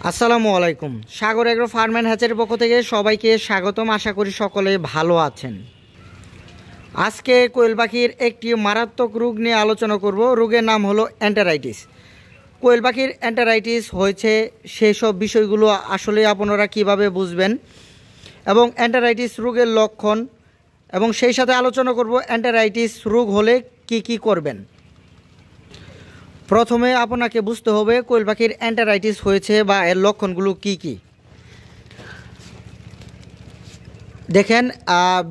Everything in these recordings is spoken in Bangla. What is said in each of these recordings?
আসসালামু আলাইকুম। সাগর এগ্রো ফার্ম অ্যান্ড হ্যাচারির পক্ষ থেকে সবাইকে স্বাগতম। আশা করি সকলে ভালো আছেন। আজকে কোয়েল পাখির একটি মারাত্মক রোগ নিয়ে আলোচনা করব। রোগের নাম হলো এন্টেরাইটিস। কোয়েল পাখির এন্টেরাইটিস হয়েছে, সেই সব বিষয়গুলো আসলে আপনারা কিভাবে বুঝবেন এবং এন্টেরাইটিস রোগের লক্ষণ, এবং সেই সাথে আলোচনা করব এন্টেরাইটিস রোগ হলে কি করবেন। প্রথমে আপনাকে বুঝতে হবে কোয়েল পাখির এন্টেরাইটিস হয়েছে বা এর লক্ষণগুলো কি। দেখেন,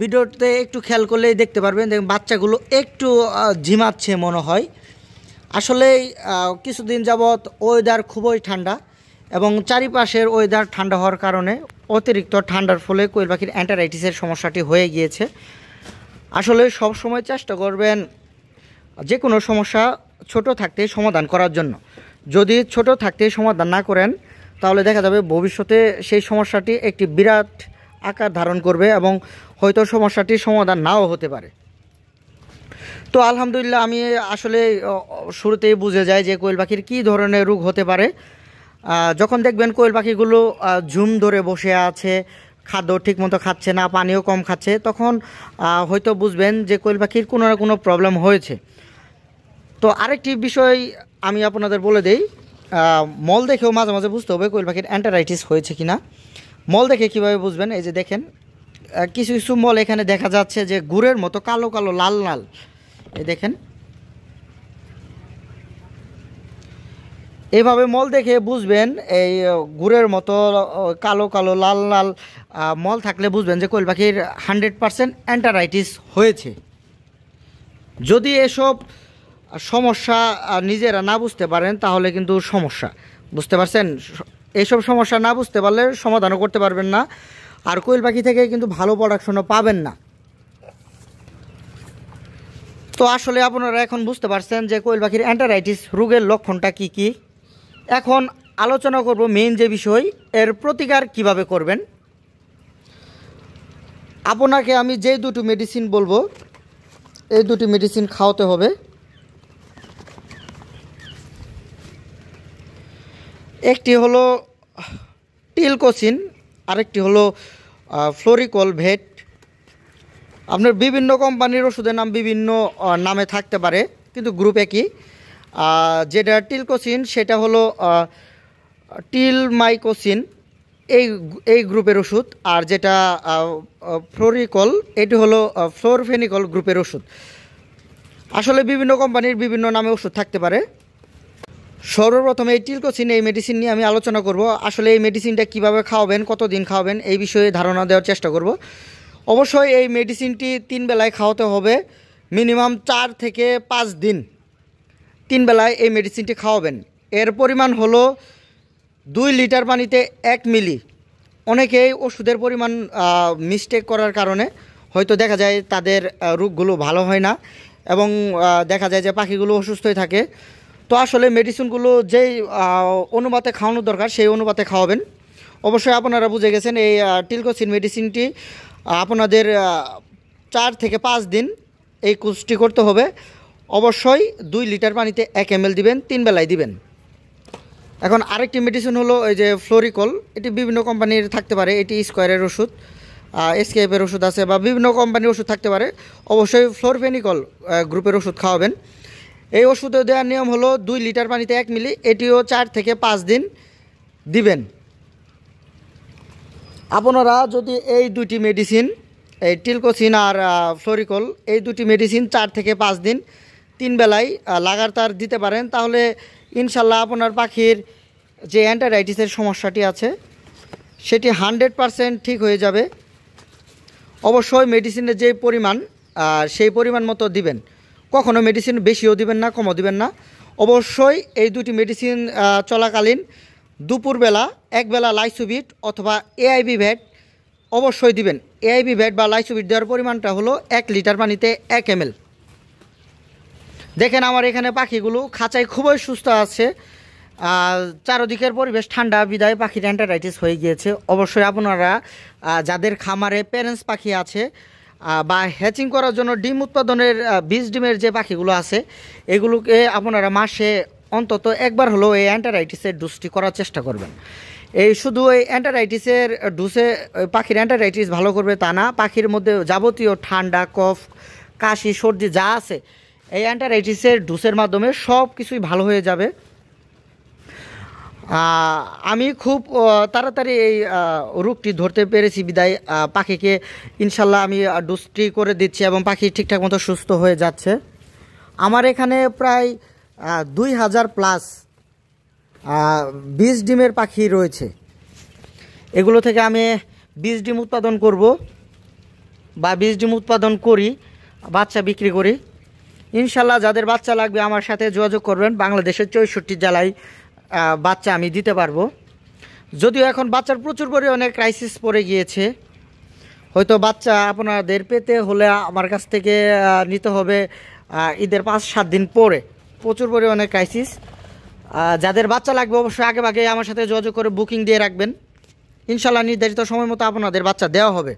ভিডিওতে একটু খেয়াল করলেই দেখতে পারবেন। দেখেন বাচ্চাগুলো একটু ঝিমাচ্ছে মনে হয়। আসলে কিছুদিন যাবৎ ওয়েদার খুবই ঠান্ডা এবং চারিপাশের ওয়েদার ঠান্ডা হওয়ার কারণে অতিরিক্ত ঠান্ডার ফলে কোয়েল পাখির এন্টেরাইটিসের সমস্যাটি হয়ে গিয়েছে। আসলে সব সময় চেষ্টা করবেন যে কোনো সমস্যা ছোট থাকতে সমাধান করার জন্য। যদি ছোট থাকতে সমাধান না করেন তাহলে দেখা যাবে ভবিষ্যতে সেই সমস্যাটি একটি বিরাট আকার ধারণ করবে এবং হয়তো সমস্যাটির সমাধান নাও হতে পারে। তো আলহামদুলিল্লাহ, আমি আসলে শুরুতেই বুঝে যাই যে কোয়েল পাখির কী ধরনের রোগ হতে পারে। যখন দেখবেন কোয়েল পাখিগুলো ঝুম ধরে বসে আছে, খাদ্য ঠিকমতো খাচ্ছে না, পানিও কম খাচ্ছে, তখন হয়তো বুঝবেন যে কোয়েল পাখির কোনো না কোনো প্রবলেম হয়েছে। তো আরেকটি বিষয় আমি আপনাদের বলে দেই, মল দেখেও মাঝে মাঝে বুঝতে হবে কোয়েল পাখির এন্টেরাইটিস হয়েছে কিনা। মল দেখে কিভাবে বুঝবেন, এই যে দেখেন কিছু কিছু মল এখানে দেখা যাচ্ছে যে গুড়ের মতো কালো কালো লাল লাল। এই দেখেন, এইভাবে মল দেখে বুঝবেন। এই গুড়ের মতো কালো কালো লাল লাল মল থাকলে বুঝবেন যে কোয়েল পাখির 100% এন্টেরাইটিস হয়েছে। যদি এসব সমস্যা নিজেরা না বুঝতে পারেন তাহলে কিন্তু সমস্যা, বুঝতে পারছেন, এইসব সমস্যা না বুঝতে পারলে সমাধানও করতে পারবেন না, আর কোয়েল পাখি থেকে কিন্তু ভালো প্রোডাকশনও পাবেন না। তো আসলে আপনারা এখন বুঝতে পারছেন যে কোয়েল পাখির এন্টেরাইটিস রোগের লক্ষণটা কি। এখন আলোচনা করব মেইন যে বিষয়, এর প্রতিকার কিভাবে করবেন। আপনাকে আমি যে দুটো মেডিসিন বলবো, এই দুটি মেডিসিন খাওয়াতে হবে। একটি হলো টিলকোসিন, আরেকটি হলো ফ্লোরিকল ভেট। আপনার বিভিন্ন কোম্পানির ওষুধের নাম বিভিন্ন নামে থাকতে পারে, কিন্তু গ্রুপ একই। যেটা টিলকোসিন সেটা হলো টিলমাইকোসিন, এই গ্রুপের ওষুধ। আর যেটা ফ্লোরিকল, এটি হলো ফ্লোরফেনিকল গ্রুপের ওষুধ। আসলে বিভিন্ন কোম্পানির বিভিন্ন নামে ওষুধ থাকতে পারে। সর্বপ্রথমে এই টিলকোসিন এই মেডিসিন নিয়ে আমি আলোচনা করব। আসলে এই মেডিসিনটা কিভাবে খাওয়াবেন, কতদিন খাওয়াবেন, এই বিষয়ে ধারণা দেওয়ার চেষ্টা করব। অবশ্যই এই মেডিসিনটি 3 বেলায় খাওয়াতে হবে, মিনিমাম 4 থেকে 5 দিন 3 বেলায় এই মেডিসিনটি খাওয়াবেন। এর পরিমাণ হলো 2 লিটার পানিতে 1 মিলি। অনেকেই ওষুধের পরিমাণ মিস্টেক করার কারণে হয়তো দেখা যায় তাদের রোগগুলো ভালো হয় না এবং দেখা যায় যে পাখিগুলো অসুস্থই থাকে। তো আসলে মেডিসিনগুলো যেই অনুপাতে খাওয়ানোর দরকার সেই অনুপাতে খাওয়াবেন। অবশ্যই আপনারা বুঝে গেছেন এই টিলকোসিন মেডিসিনটি আপনাদের 4 থেকে 5 দিন এই কোর্সটি করতে হবে। অবশ্যই 2 লিটার পানিতে 1 ml দিবেন, 3 বেলায় দিবেন। এখন আরেকটি মেডিসিন হলো এই যে ফ্লোরিকল। এটি বিভিন্ন কোম্পানির থাকতে পারে, এটি স্কোয়ারের ওষুধ, এসকেএফের ওষুধ আছে বা বিভিন্ন কোম্পানির ওষুধ থাকতে পারে। অবশ্যই ফ্লোরফেনিকল গ্রুপের ওষুধ খাওয়াবেন। এই ওষুধে দেওয়ার নিয়ম হলো 2 লিটার পানিতে 1 মিলি, এটিও 4 থেকে 5 দিন দিবেন। আপনারা যদি এই দুটি মেডিসিন, এই টিলকোসিন আর ফ্লোরিকল, এই দুটি মেডিসিন 4 থেকে 5 দিন 3 বেলায় লাগাতার দিতে পারেন তাহলে ইনশাল্লাহ আপনার পাখির যে এন্টেরাইটিসের সমস্যাটি আছে সেটি 100% ঠিক হয়ে যাবে। অবশ্যই মেডিসিনের যে পরিমাণ সেই পরিমাণ মতো দিবেন, কখনো মেডিসিন বেশিও দিবেন না, কমও দিবেন না। অবশ্যই এই দুটি মেডিসিন চলাকালীন দুপুরবেলা 1 বেলা লাইসোবিট অথবা এআইবি ভ্যাট অবশ্যই দিবেন। এআইবি ভ্যাট বা লাইসোবিট দেওয়ার পরিমাণটা হলো 1 লিটার পানিতে 1 ml। দেখেন আমার এখানে পাখিগুলো খাঁচায় খুবই সুস্থ আছে, চারদিকের পরিবেশ ঠান্ডা বিদায় পাখির এন্টেরাইটিস হয়ে গিয়েছে। অবশ্যই আপনারা যাদের খামারে প্যারেন্টস পাখি আছে বা হ্যাচিং করার জন্য ডিম উৎপাদনের বীজ ডিমের যে পাখিগুলো আছে এগুলোকে আপনারা মাসে অন্তত একবার হলেও এই অ্যান্টারাইটিসের ডোজটি করার চেষ্টা করবেন। এই শুধু এই অ্যান্টারাইটিসের ডোজে পাখির অ্যান্টারাইটিস ভালো করবে তা না, পাখির মধ্যে যাবতীয় ঠান্ডা, কফ, কাশি, সর্দি যা আছে এই অ্যান্টারাইটিসের ডোজের মাধ্যমে সব কিছুই ভালো হয়ে যাবে। আমি খুব তাড়াতাড়ি এই রোগটি ধরতে পেরেছি বিদায় পাখিকে ইনশাল্লাহ আমি ডোজটি করে দিচ্ছি এবং পাখি ঠিকঠাক মতো সুস্থ হয়ে যাচ্ছে। আমার এখানে প্রায় 2000 প্লাস 20 ডিমের পাখি রয়েছে। এগুলো থেকে আমি 20 ডিম উৎপাদন করব বা 20 ডিম উৎপাদন করি, বাচ্চা বিক্রি করি। ইনশাল্লাহ যাদের বাচ্চা লাগবে আমার সাথে যোগাযোগ করবেন। বাংলাদেশের 64 জেলায় বাচ্চা আমি দিতে পারবো। যদিও এখন বাচ্চার প্রচুর পরিমাণে ক্রাইসিস পড়ে গিয়েছে, হয়তো বাচ্চা আপনাদের পেতে হলে আমার কাছ থেকে নিতে হবে ঈদের 5-7 দিন পরে। প্রচুর পরিমাণে ক্রাইসিস। যাদের বাচ্চা লাগবে অবশ্যই আগে ভাগে আমার সাথে যোগাযোগ করে বুকিং দিয়ে রাখবেন। ইনশাল্লাহ নির্ধারিত সময় মতো আপনাদের বাচ্চা দেওয়া হবে।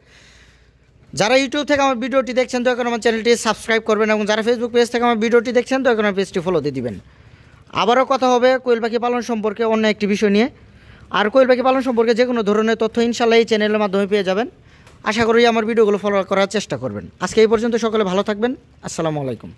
যারা ইউটিউব থেকে আমার ভিডিওটি দেখছেন দয়া করে আমার চ্যানেলটি সাবস্ক্রাইব করবেন এবং যারা ফেসবুক পেজ থেকে আমার ভিডিওটি দেখছেন দয়া করে আমার পেজটি ফলো দিয়ে দিবেন। আবারও কথা হবে কোয়েল পাখি পালন সম্পর্কে অন্য একটি বিষয় নিয়ে। আর কোয়েল পাখি পালন সম্পর্কে যে কোনো ধরনের তথ্য ইনশাল্লাহ এই চ্যানেলের মাধ্যমে পেয়ে যাবেন। আশা করি আমার ভিডিওগুলো ফলো করার চেষ্টা করবেন। আজকে এই পর্যন্ত সকলে ভালো থাকবেন। আসসালামু আলাইকুম।